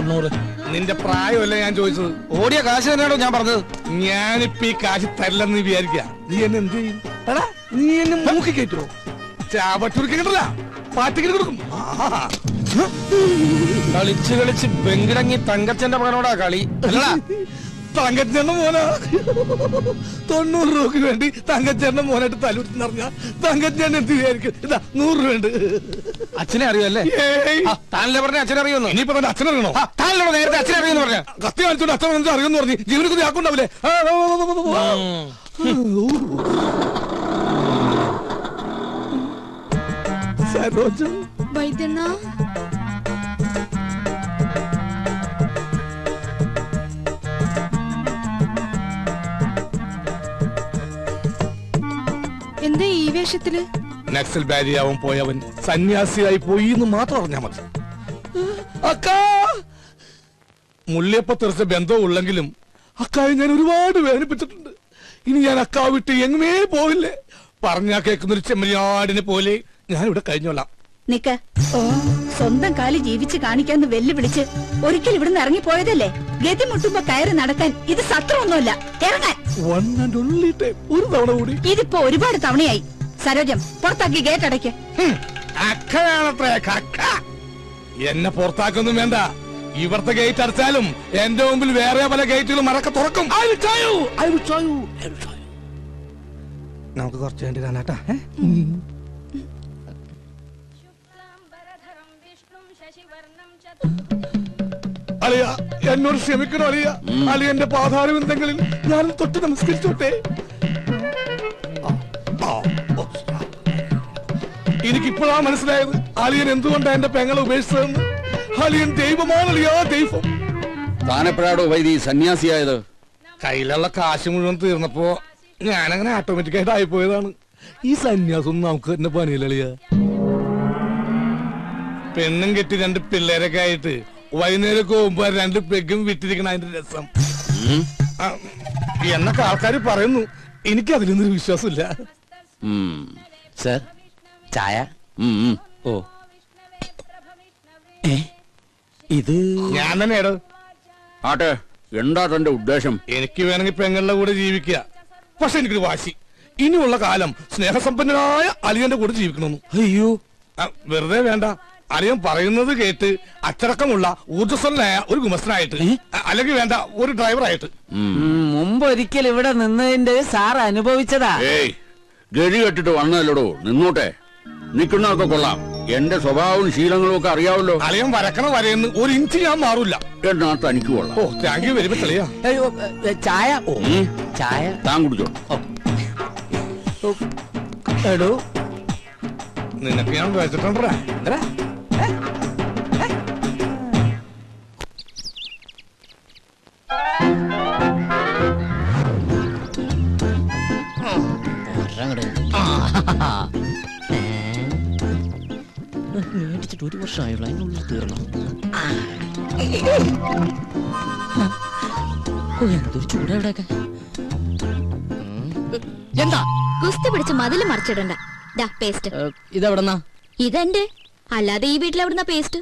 800. നിന്റെ പ്രായമല്ലേ ഞാൻ ചോദിച്ചത്? ഓടിയ കാശ് തന്നെയാണോ ഞാൻ പറഞ്ഞത്? ഞാനിപ്പ ഈ കാശ് തരില്ലെന്ന് വിചാരിക്കുക. നീ എന്നെ എന്ത് ചെയ്യും? എടാ നീ എന്നെ മൂക്കി കയറ്റുമോ? ചാവട്ടൂർക്ക് കിട്ടില്ല, പാറ്റിക്കിട്ട് കൊടുക്കും. കളിച്ച് കളിച്ച് ബെങ്കിടങ്ങി തങ്കച്ചന്റെ മകനോടാ കളി. തങ്കച്ചേട്ടന്റെ മോനാ. 90 രൂപക്ക് വേണ്ടി തങ്കച്ചേട്ടന്റെ മോനായിട്ട് തലൂർന്ന് പറഞ്ഞ തങ്കച്ചേട്ടൻ എന്ത് വിചാരിക്കും? ഇതാ 100 രൂപ ഉണ്ട്. അച്ഛനെ അറിയുമല്ലേ? താനല്ലേ പറഞ്ഞ അച്ഛനെ അറിയുന്നു? ഇനിയിപ്പോ തന്നെ അച്ഛനറിയണോ? താനല്ലോ നേരത്തെ അച്ഛനെ അറിയുന്നു പറഞ്ഞ. കത്തി കാണിച്ചോണ്ട് അച്ഛൻ വന്നിട്ട് അറിയുമെന്ന് പറഞ്ഞ് ജീവനക്ക് ആക്കുണ്ടാവില്ലേ? വൈദ്യണ്ണ എന്താ ഈ വേഷത്തില്? നക്സൽ ബാരിയാവൻ പോയവൻ സന്യാസിയായി പോയി എന്ന് മാത്രം അറിഞ്ഞാ മതി. അക്കാ മുള്ളിയപ്പ തെറിച്ച ബന്ധവും ഉള്ളെങ്കിലും അക്കായെ ഞാൻ ഒരുപാട് വേദനിപ്പിച്ചിട്ടുണ്ട്. ഇനി ഞാൻ അക്കാ വിട്ട് എങ്ങുമേ പോവില്ലേ. പറഞ്ഞാ കേൾക്കുന്നൊരു ചെമ്മരിയാടിനെ പോലെ ഞാൻ ഇവിടെ കഴിഞ്ഞോളാം. നിക്ക, സ്വന്തം കാലി ജീവിച്ച് കാണിക്കാന്ന് വെല്ലുവിളിച്ച് ഒരിക്കൽ ഇവിടുന്ന് ഇറങ്ങിപ്പോയതല്ലേ? ഗതി മുട്ടുമ്പോ കയറി നടക്കാൻ ഇത് സത്രമൊന്നുമല്ല. ഇറങ്ങാൻ ഒരു തവണ കൂടി. ഇതിപ്പോ ഒരുപാട് തവണയായി. സരോജം, പുറത്താക്കി ഗേറ്റ് അടയ്ക്ക്. അക്കയാണത്രേ കക്ക. എന്നെ പുറത്താക്കൊന്നും വേണ്ട. ഇവിടുത്തെ ഗേറ്റ് അടച്ചാലും എന്റെ മുമ്പിൽ വേറെ പല ഗേറ്റുകളും മറക്ക തുറക്കും. നമുക്ക് കുറച്ച് വേണ്ടി കാണാട്ടാ. അലിയ എന്നോട് ക്ഷമിക്കണോ അലിയ? അലിയന്റെ പാതാരവിന്ദങ്ങളിൽ ഞാൻ തൊട്ട് നമസ്കരിച്ചോട്ടെ. എനിക്കിപ്പോഴാ മനസ്സിലായത് അലിയൻ എന്തുകൊണ്ടാ എന്റെ പെങ്ങളെ ഉപേക്ഷിച്ചതെന്ന്. അലിയൻ ദൈവമാണ് അലിയ, ദൈവം. താനെപ്പോഴാടോ വൈദി സന്യാസിയായത്? കയ്യിലുള്ള കാശ് മുഴുവൻ തീർന്നപ്പോ ഞാനങ്ങനെ ഓട്ടോമാറ്റിക്കായിട്ട് ആയിപ്പോയതാണ്. ഈ സന്യാസം നമുക്ക് തന്നെ പണിയില്ല. പെണ്ണും കെട്ടി 2 പിള്ളേരൊക്കെ ആയിട്ട് വൈകുന്നേരം പോകുമ്പോ 2 പെഗും വിട്ടിരിക്കണ അതിന്റെ രസം എന്നൊക്കെ ആൾക്കാർ പറയുന്നു. എനിക്ക് അതിലൊന്നൊരു വിശ്വാസമില്ല. സർ, ചായ. ഓ, ഇത് ഞാൻ തന്നെയാടോ. ആട്ടെ, എന്താ തന്റെ ഉദ്ദേശം? എനിക്ക് വേണമെങ്കിൽ പെങ്ങളുടെ കൂടെ ജീവിക്കുക. പക്ഷെ എനിക്കൊരു വാശി, ഇനിയുള്ള കാലം സ്നേഹസമ്പന്നനായ അലിയന്റെ കൂടെ ജീവിക്കണമെന്ന്. അയ്യോ, വെറുതെ വേണ്ട. അലിയൻ പറയുന്നത് കേട്ട് അച്ചടക്കമുള്ള ഊർജ്ജസ്വലനായ ഒരു ഗുമസ്തനായിട്ട്, അല്ലെങ്കിൽ വേണ്ട ഒരു ഡ്രൈവറായിട്ട്. മുമ്പ് ഒരിക്കൽ ഇവിടെ നിന്നതിന്റെ സാർ അനുഭവിച്ചതാ. ഏയ്, ഗതി കെട്ടിട്ട് വന്നല്ലോ, നിന്നോട്ടെ. നിക്കുന്നതൊക്കെ കൊള്ളാം. എന്റെ സ്വഭാവവും ശീലങ്ങളും ഒക്കെ അറിയാവല്ലോ. അലിയൻ വരക്കണ വരയെന്ന് 1 ഇഞ്ച് ഞാൻ മാറൂല. എന്നാ തനിക്ക് കൊള്ളാം. ഓ, താങ്ക് യു വെരി മച്ച് അലിയ. ചായ. ചായ താൻ കുടിച്ചോ. എടോ, നിനക്ക് ഞാൻ വെച്ചിട്ടുണ്ടാ. മേടിച്ചിട്ട് 1 വർഷമായുള്ള അതിനുള്ളിൽ തീർന്നു. എന്തൊരു ചൂടാ ഇവിടെയൊക്കെ. എന്താ കുസ്തി പിടിച്ച് മതില് മറിച്ചിടണ്ട. പേസ്റ്റ് ഇതെവിടെന്നാ? ഇതെന്റെ, അല്ലാതെ ഈ വീട്ടിൽ എവിടുന്ന പേസ്റ്റ്?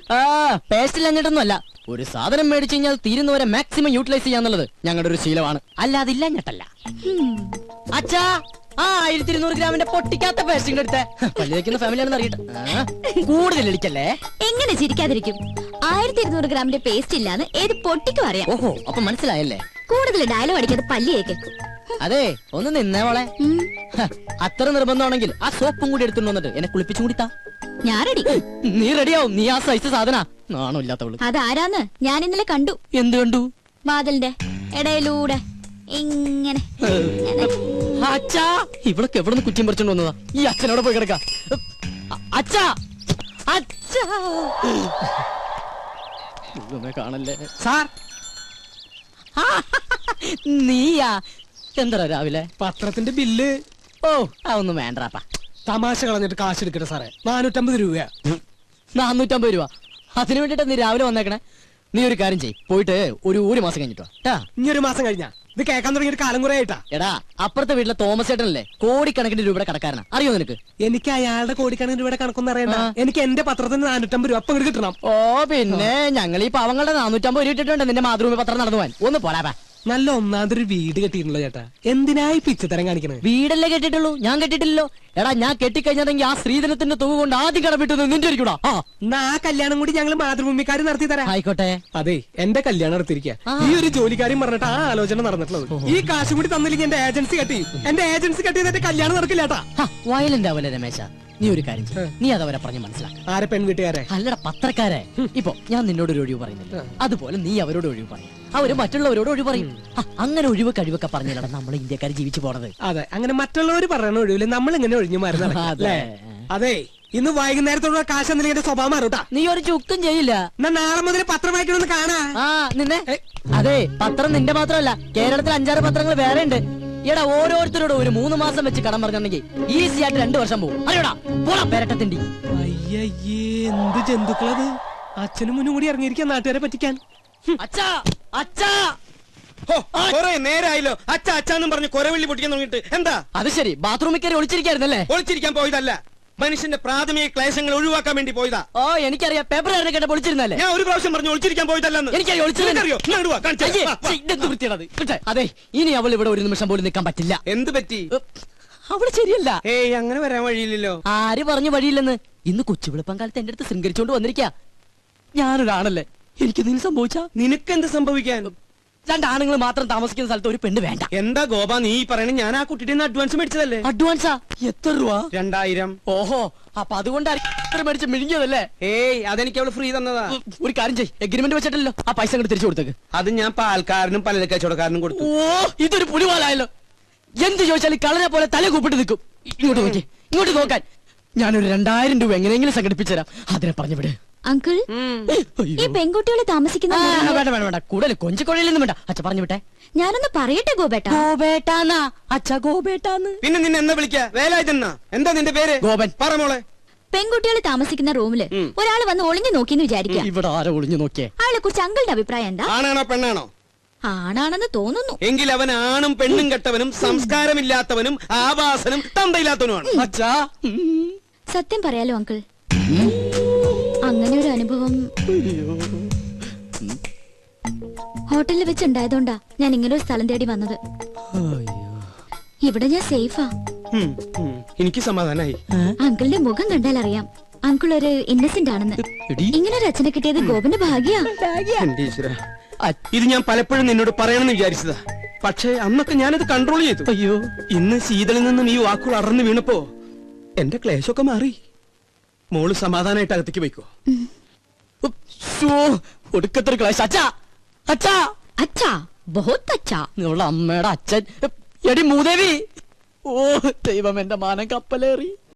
പേസ്റ്റ് ഇല്ലഞ്ഞിട്ടൊന്നും അല്ല. ഒരു സാധനം മേടിച്ചു കഴിഞ്ഞാൽ തീരുന്നവരെ മാക്സിമം യൂട്ടിലൈസ് ചെയ്യാന്നുള്ളത് ഞങ്ങളുടെ ഒരു ശീലമാണ്. അല്ലാതെ ഇല്ലഞ്ഞിട്ടല്ല. അച്ഛാ, 1200 ഗ്രാമിന്റെ പൊട്ടിക്കാത്ത പേസ്റ്റിംഗ് എടുത്തേ. പല്ല് വയ്ക്കുന്ന ഫാമിലിയാണെന്ന് അറിയട്ടെ. കൂടുതൽ ഇടിക്കല്ലേ. എങ്ങനെ ചിരിക്കാതിരിക്കും? 1200 ഗ്രാമിന്റെ പേസ്റ്റ് ഇല്ലാന്ന് ഏത് പൊട്ടിക്കും അറിയാം. ഓഹോ, അപ്പൊ മനസ്സിലായല്ലേ. കൂടുതൽ ഡയലോഗ് അടിക്കാതെ പല്ലിയേക്ക്. അതെ, ഒന്ന് നിന്നേ മോളെ. അത്ര നിർബന്ധമാണെങ്കിൽ ആ സോപ്പും കൂടി എടുത്തുകൊണ്ട് വന്നിട്ട് എന്നെ കുളിപ്പിച്ചും കൂടി താ. ഞാൻ റെഡി. നീ റെഡിയാവും. നീ ആ സൈസ് സാധന. നാണോ ഇല്ലാത്തവള്. അതാരാന്ന് ഞാൻ ഇന്നലെ കണ്ടു. എന്ത് കണ്ടു? വാതിലിന്റെ ഇടയിലൂടെ ഇങ്ങനെ. അച്ഛാ, ഇവളൊക്കെ എവിടെ നിന്ന് കുറ്റിയും പറിച്ചോണ്ട് വന്നതാ? ഈ അച്ഛനോടെ പോയി കിടക്ക. അച്ഛാ, അച്ഛാ, കാണല്ലേ സാർ. നീയാ? എന്താ രാവിലെ പത്രത്തിന്റെ ബില്ല്? ഓ, അതൊന്നും വേണ്ടപ്പാ. തമാശ കളഞ്ഞിട്ട് കാശ് എടുക്കട്ടെ സാറേ. 450 രൂപ. 450 രൂപ? അതിനു വേണ്ടിട്ടാ നീ രാവിലെ വന്നേക്കണേ. നീ ഒരു കാര്യം ചെയ്യ്, പോയിട്ട് ഒരു മാസം കഴിഞ്ഞിട്ടോ. ഇനി 1 മാസം കഴിഞ്ഞാ ഇത് കേൾക്കാൻ തുടങ്ങിയിട്ട് കാലം കുറെ ആയിട്ടാ. എടാ അപ്പുറത്തെ വീട്ടിലെ തോമസ് ചേട്ടനല്ലേ കോടിക്കണക്കിന് രൂപയുടെ കടക്കാരനാ, അറിയോ നിനക്ക്? എനിക്ക് അയാളുടെ കോടിക്കണക്കിന് രൂപയുടെ കണക്കൊന്നും അറിയണ്ട. എനിക്ക് എന്റെ പത്രത്തിന് 450 രൂപ അപ്പം കിട്ടണം. ഓ പിന്നെ ഞങ്ങൾ ഈ പാവങ്ങളുടെ 450 രൂപ ഇട്ടിട്ടുണ്ട് നിന്റെ മാതൃഭൂമി പത്രം നടന്നു പോവാൻ. ഒന്ന് പോരാ. നല്ല ഒന്നാമതൊരു വീട് കെട്ടിയിട്ടുണ്ടല്ലോ ചേട്ടാ. എന്തിനായി പിച്ചത്തരം കാണിക്കണേ? വീടല്ലേ കെട്ടിട്ടുള്ളൂ, ഞാൻ കെട്ടിട്ടില്ലല്ലോ. എടാ ഞാൻ കെട്ടിക്കഴിഞ്ഞതെങ്കിൽ ആ സ്ത്രീധനത്തിന്റെ തുക കൊണ്ട് ആദ്യം കടമിട്ടത് നിന്റെ ഇരിക്കൂടാ. എന്നാ ആ കല്യാണം കൂടി ഞങ്ങൾ മാതൃഭൂമിക്കാർ നടത്തി തരാം. ആയിക്കോട്ടെ. അതെ, എന്റെ കല്യാണം നടത്തിയിരിക്കുക. ഈ ഒരു ജോലിക്കാരും പറഞ്ഞിട്ട് ആ ആലോചന നടന്നിട്ടുള്ളത്. ഈ കാശ് കൂടി തന്നില്ലെങ്കിൽ എന്റെ ഏജൻസി കെട്ടി എന്റെ കല്യാണം നടക്കില്ലാട്ടാ. വയലന്റ് ആവല്ലേ രമേശ, നീ ഒരു കാര്യം ചെയ്യ്. നീ അതവരെ പറഞ്ഞ് മനസ്സിലാക്ക. ആരെ പെൺവീട്ടുകാരെ? അല്ലടാ പത്രക്കാരെ. ഇപ്പൊ ഞാൻ നിന്നോട് ഒരു ഒഴിവ് പറയുന്നില്ല, അതുപോലെ നീ അവരോട് ഒഴിവ് പറയും, അവര് മറ്റുള്ളവരോട് ഒഴിവ് പറയും. അങ്ങനെ ഒഴിവ് കഴിവൊക്കെ പറഞ്ഞില്ലടാ നമ്മൾ ഇന്ത്യക്കാർ ജീവിച്ചു പോണത്. അതെ, അങ്ങനെ മറ്റുള്ളവർ പറയണ ഒഴിവില് നമ്മൾ ഇങ്ങനെ ഒഴിഞ്ഞു മാറുന്ന. അതെ, ഇന്ന് വൈകുന്നേരത്തോടുള്ള കാശ് എന്തെങ്കിലും എന്റെ സ്വഭാവം മാറൂട്ടാ. നീ ഒരു ചുക്കും ചെയ്യില്ല. എന്നാ നാളെ മുതൽ പത്രം വായിക്കണമെന്ന് കാണാ. നിന്നെ അതെ, പത്രം നിന്റെ മാത്രമല്ല, കേരളത്തിൽ 5-6 പത്രങ്ങൾ വേറെ ഉണ്ട്. എടാ ഓരോരുത്തരോട് ഒരു 3 മാസം വെച്ച് കടം പറഞ്ഞിട്ടുണ്ടെങ്കിൽ ഈസി ആയിട്ട് 2 വർഷം പോകും. അറിയോടാ, പോടാ പെരട്ടത്തിണ്ടി. അയ്യയ്യേ, എന്ത് ജന്തുക്കളത്. അച്ഛനും മുന്നും കൂടി ഇറങ്ങിയിരിക്കാൻ നാട്ടുകാരെ പറ്റിക്കാൻ. അച്ഛാ അച്ഛാ, നേരായല്ലോ അച്ഛ അച്ഛാന്നും പറഞ്ഞ് കൊരവള്ളി പൊട്ടിക്കാൻ തുടങ്ങിയിട്ട്. എന്താ അത് ശരി, ബാത്റൂമിൽ കയറി ഒളിച്ചിരിക്കായിരുന്നല്ലേ? ഒളിച്ചിരിക്കാൻ പോയതല്ല, മനുഷ്യന്റെ പ്രാഥമിക ക്ലേശങ്ങൾ ഒഴിവാക്കാൻ വേണ്ടി പോയതാ. ഓ എനിക്കറിയാം, പേപ്പർ കേട്ട ഒളിച്ചിരുന്നല്ലേ? ഞാൻ ഒരു പ്രാവശ്യം പറഞ്ഞു ഒളിച്ചിരിക്കാൻ പോയതല്ലെന്ന്. എനിക്കറിയോ ഒളിച്ചിരുന്നറിയോ? അതെ, ഇനി അവൾ ഇവിടെ ഒരു നിമിഷം പോലും നിൽക്കാൻ പറ്റില്ല. എന്ത് പറ്റി? അവള് ശരിയല്ല. ഏയ് അങ്ങനെ വരാൻ വഴിയില്ലല്ലോ. ആര് പറഞ്ഞു വഴിയില്ലെന്ന്? ഇന്ന് കൊച്ചുവിളപ്പം കാലത്ത് എന്റെ അടുത്ത് ശൃംഗരിച്ചോണ്ട് വന്നിരിക്കാ. ഞാനൊരാണല്ലേ, എനിക്ക് എന്തെങ്കിലും സംഭവിച്ചാ? നിനക്കെന്ത് സംഭവിക്കാൻ? 2 ആണുങ്ങൾ മാത്രം താമസിക്കുന്ന സ്ഥലത്ത് ഒരു പെണ്ണ് വേണ്ട. എന്താ ഗോപ നീ പറയണ? ഞാൻ ആ കുട്ടിയുടെ അഡ്വാൻസ് മേടിച്ചതല്ലേ. അഡ്വാൻസാ? എത്ര രൂപ? 2000. ഓഹോ, അപ്പൊ അതുകൊണ്ടാണ് മേടിച്ച് മിഴുങ്ങിയതല്ലേ? ഏയ് അതെനിക്ക് അവള് ഫ്രീ തന്നതാ. ഒരു കാര്യം ചെയ്യ്, എഗ്രിമെന്റ് വെച്ചിട്ടല്ലോ ആ പൈസ അങ്ങോട്ട് തിരിച്ചു കൊടുത്തേക്ക്. അത് ഞാൻ പാൽക്കാരനും പലചരക്ക് കച്ചവടക്കാരനും കൊടുത്തു. ഓ, ഇതൊരു പുലിവാലായല്ലോ. എന്ത് ചോദിച്ചാലും കളനെ പോലെ തല കൂപ്പിട്ട് നിൽക്കും. ഇങ്ങോട്ട് നോക്കി, ഇങ്ങോട്ട് നോക്കാൻ. ഞാനൊരു 2000 രൂപ എങ്ങനെയെങ്കിലും സംഘടിപ്പിച്ചു തരാം. അതിനെ പറഞ്ഞു വിട്. അങ്കിൾ, ഈ പെൺകുട്ടികൾ താമസിക്കുന്ന വേണ്ട വേണ്ട വേണ്ട, കൂടുതൽ കൊഞ്ചിക്കൊഴയിലൊന്നും വേണ്ട. അച്ഛ പറഞ്ഞു വിട്ടെ. ഞാനൊന്ന് പറയട്ടെ ഗോപേട്ട. ഗോപേട്ടാന്നാ അച്ഛ, ഗോപേട്ടാന്ന്. പിന്നെ നിന്നെ എന്താ വിളിക്കാ? വേലായുധനാ? എന്താ നിന്റെ പേര്? ഗോപൻ. പറ മോളെ. പെൺകുട്ടികൾ താമസിക്കുന്ന റൂമില് ഒരാൾ വന്ന് ഒളിഞ്ഞു നോക്കിന്ന് വിചാരിക്കുക. ഇവിടെ ആരോ ഒളിഞ്ഞു നോക്കിയേ? അയാളെ കുറിച്ച് അങ്കിളുടെ അഭിപ്രായം എന്താ? ആണാണോ പെണ്ണാണോ? ആണാണെന്ന് തോന്നുന്നു. എങ്കിൽ അവൻ ആണും പെണ്ണും കെട്ടവനും സംസ്കാരമില്ലാത്തവനും ആവാസനും തന്തയില്ലാത്തവനുമാണ്. അച്ഛാ, സത്യം പറയാലോ അങ്കിൾ, അങ്ങനെ ഒരു അനുഭവം ഹോട്ടലിൽ വെച്ചുണ്ടായതുകൊണ്ടാ ഞാൻ ഇങ്ങനെ ഒരു സ്ഥലം തേടി വന്നത്. ഇവിടെ ഞാൻ സേഫാ. എനിക്ക് സമാധാനായി. അങ്കിളിന്റെ മുഖം കണ്ടാൽ അറിയാം അങ്കിൾ ഒരു ഇന്നസെന്റ് ആണെന്ന്. ഇങ്ങനെ ഒരു അച്ഛനെ കിട്ടിയത് ഗോപന്റെ ഭാഗ്യാ. എന്റെ ഈശ്വരാ, ഇത് ഞാൻ പലപ്പോഴും നിന്നോട് പറയണമെന്ന് വിചാരിച്ചതാ. പക്ഷേ അന്നൊക്കെ ഞാനത് കൺട്രോൾ ചെയ്തു. അയ്യോ, ഇന്ന് ശീതളിൽ നിന്നും ഈ വാക്കുകൾ അറന്നു വീണപ്പോ എന്റെ ക്ലേശമൊക്കെ മാറി. മോള് സമാധാനമായിട്ട് അകത്തേക്ക് പോയിക്കോ. ഒടുക്കത്തൊരു ക്ലാസ്. അച്ഛാ അച്ഛാ അച്ഛാ, ബഹുത് അച്ഛാ. നിങ്ങളുടെ അമ്മയുടെ അച്ഛൻ. എടി മൂദേവി. ഓ ദൈവം, എന്റെ മാനം കപ്പലേറി.